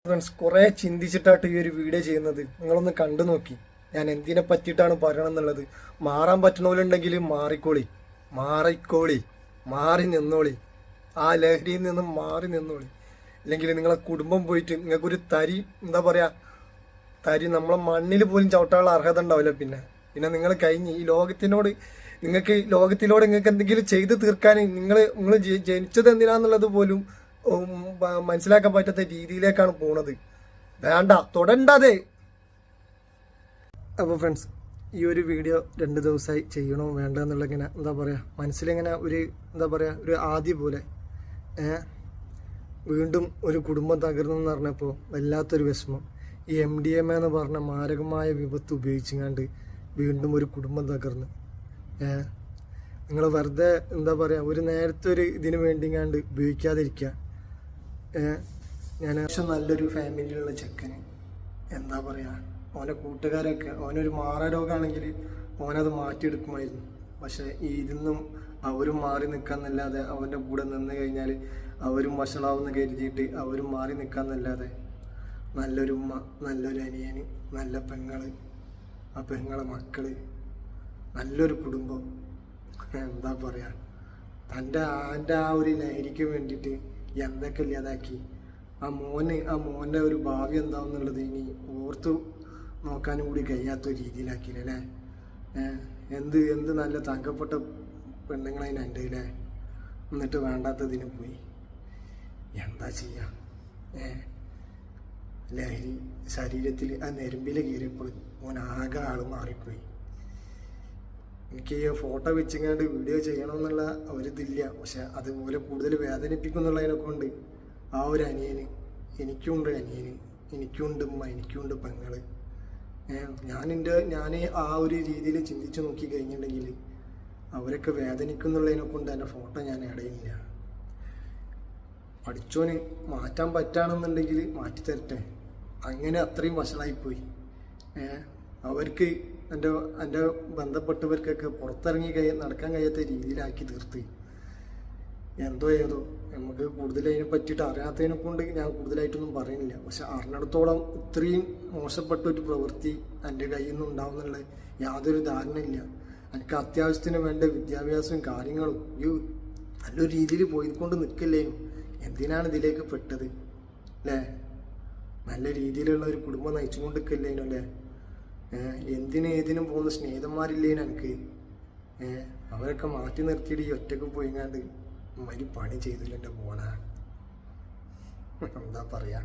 Friends, കുറേ ചിന്തിച്ചിട്ടായിട്ട് ഈ ഒരു വീഡിയോ ചെയ്യുന്നത്. നിങ്ങളൊന്ന് കണ്ടു നോക്കി ഞാൻ എന്തിനെ പറ്റിയിട്ടാണ് പറയണമെന്നുള്ളത്. മാറാൻ പറ്റണോലുണ്ടെങ്കിൽ മാറിക്കോളി, മാറി നിന്നോളി, ആ ലഹരിയിൽ നിന്നും മാറി നിന്നോളി. അല്ലെങ്കിൽ നിങ്ങളെ കുടുംബം പോയിട്ട് നിങ്ങൾക്കൊരു എന്താ പറയുക, നമ്മളെ മണ്ണിൽ പോലും ചവിട്ടാനുള്ള അർഹത ഉണ്ടാവില്ല. പിന്നെ നിങ്ങൾ കഴിഞ്ഞ് ഈ ലോകത്തിനോട് നിങ്ങൾക്ക് എന്തെങ്കിലും ചെയ്തു തീർക്കാൻ നിങ്ങൾ ജനിച്ചത് എന്തിനാന്നുള്ളത് പോലും മനസ്സിലാക്കാൻ പറ്റാത്ത രീതിയിലേക്കാണ് പോണത്. വേണ്ട, തൊടണ്ടതേ. അപ്പോൾ ഫ്രണ്ട്സ്, ഈ ഒരു വീഡിയോ 2 ദിവസമായി ചെയ്യണോ വേണ്ട എന്നുള്ള ഇങ്ങനെ എന്താ പറയുക, മനസ്സിലിങ്ങനെ ഒരു ആദ്യ പോലെ വീണ്ടും ഒരു കുടുംബം തകർന്നെന്ന് പറഞ്ഞപ്പോൾ വല്ലാത്തൊരു വിഷമം. ഈ MDMA എന്ന് പറഞ്ഞ മാരകമായ വിപത്ത് ഉപയോഗിച്ചുകൊണ്ട് വീണ്ടും ഒരു കുടുംബം തകർന്ന്. നിങ്ങൾ വെറുതെ എന്താ പറയുക, ഒരു നേരത്തെ ഒരു ഇതിന് വേണ്ടിങ്ങാണ്ട് ഉപയോഗിക്കാതിരിക്കുക. ഞാൻ നല്ലൊരു ഫാമിലിയിലുള്ള ചെക്കന് എന്താ പറയുക, ഓനെ കൂട്ടുകാരൊക്കെ ഓനൊരു മാറാരോഗമാണെങ്കിൽ ഓനത് മാറ്റിയെടുക്കുമായിരുന്നു. പക്ഷേ ഇതിന്നും അവരും മാറി നിൽക്കാന്നല്ലാതെ, അവൻ്റെ കൂടെ നിന്ന് കഴിഞ്ഞാൽ അവരും വഷളാവുമെന്ന് കരുതിയിട്ട് അവരും മാറി നിൽക്കാന്നല്ലാതെ, നല്ലൊരു ഉമ്മ, നല്ലൊരു അനിയന്, നല്ല പെങ്ങള്, ആ പെങ്ങളെ മക്കള്, നല്ലൊരു കുടുംബം, എന്താ പറയുക, തൻ്റെ ആ ഒരു ലഹരിക്ക് വേണ്ടിയിട്ട് എന്തൊക്കെ ഇല്ലാതാക്കി. ആ മോൻ്റെ ഒരു ഭാവി എന്താണെന്നുള്ളത് ഇനി ഓർത്തു നോക്കാനും കൂടി കഴിയാത്ത രീതിയിലാക്കിയില്ലേ. എന്ത് നല്ല തങ്കപ്പെട്ട പെണ്ണുങ്ങളതിനുണ്ട് അല്ലേ. എന്നിട്ട് വേണ്ടാത്തതിന് പോയി. എന്താ ചെയ്യുക, ലഹരി ശരീരത്തിൽ ആ നെരുമ്പിൽ കയറിയപ്പോൾ ആകെ ആൾ മാറിപ്പോയി. എനിക്ക് ഈ ഫോട്ടോ വെച്ചിങ്ങാണ്ട് വീഡിയോ ചെയ്യണമെന്നുള്ള ഒരിതില്ല. പക്ഷെ അതുപോലെ കൂടുതൽ വേദനിപ്പിക്കുന്നുള്ളതിനൊക്കെ കൊണ്ട് ആ ഒരു അനിയന്, എനിക്കുണ്ട് അനിയന്, എനിക്കുണ്ട് ഉമ്മ, എനിക്കുണ്ട് പെങ്ങള്. ഞാൻ ആ ഒരു രീതിയിൽ ചിന്തിച്ച് നോക്കി കഴിഞ്ഞിട്ടുണ്ടെങ്കിൽ അവരൊക്കെ വേദനിക്കുന്നുള്ളതിനെ കൊണ്ട് എൻ്റെ ഫോട്ടോ ഞാൻ ഇടയില്ല. പഠിച്ചോന് മാറ്റാൻ പറ്റാണെന്നുണ്ടെങ്കിൽ മാറ്റിത്തരട്ടെ. അങ്ങനെ അത്രയും വഷളായിപ്പോയി. അവർക്ക് എൻ്റെ ബന്ധപ്പെട്ടവർക്കൊക്കെ പുറത്തിറങ്ങി നടക്കാൻ കഴിയാത്ത രീതിയിലാക്കി തീർത്ത്. ഏതോ നമുക്ക് കൂടുതൽ അതിനെ പറ്റിയിട്ട് അറിയാത്തതിനെ കൊണ്ട് ഞാൻ കൂടുതലായിട്ടൊന്നും പറയുന്നില്ല. പക്ഷെ അറിഞ്ഞിടത്തോളം ഇത്രയും മോശപ്പെട്ട ഒരു പ്രവൃത്തി എൻ്റെ കയ്യിൽ നിന്ന് ഉണ്ടാവുന്നുള്ള യാതൊരു ധാരണയില്ല. എനിക്ക് അത്യാവശ്യത്തിന് വേണ്ട വിദ്യാഭ്യാസവും കാര്യങ്ങളും നല്ലൊരു രീതിയിൽ പോയിക്കൊണ്ട് നിൽക്കില്ലേനും. എന്തിനാണ് ഇതിലേക്ക് പെട്ടത് അല്ലേ? നല്ല രീതിയിലുള്ള ഒരു കുടുംബം നയിച്ചുകൊണ്ട് നിൽക്കില്ലേനും അല്ലേ? ഏതിനും പോകുന്ന സ്നേഹിതന്മാരില്ലേനും എനിക്ക്. അവരൊക്കെ മാറ്റി നിർത്തിയിട്ട് ഈ ഒറ്റക്ക് പോയിങ്ങാണ്ട് പണി ചെയ്തില്ല എൻ്റെ മോനെ. എന്താ പറയാ.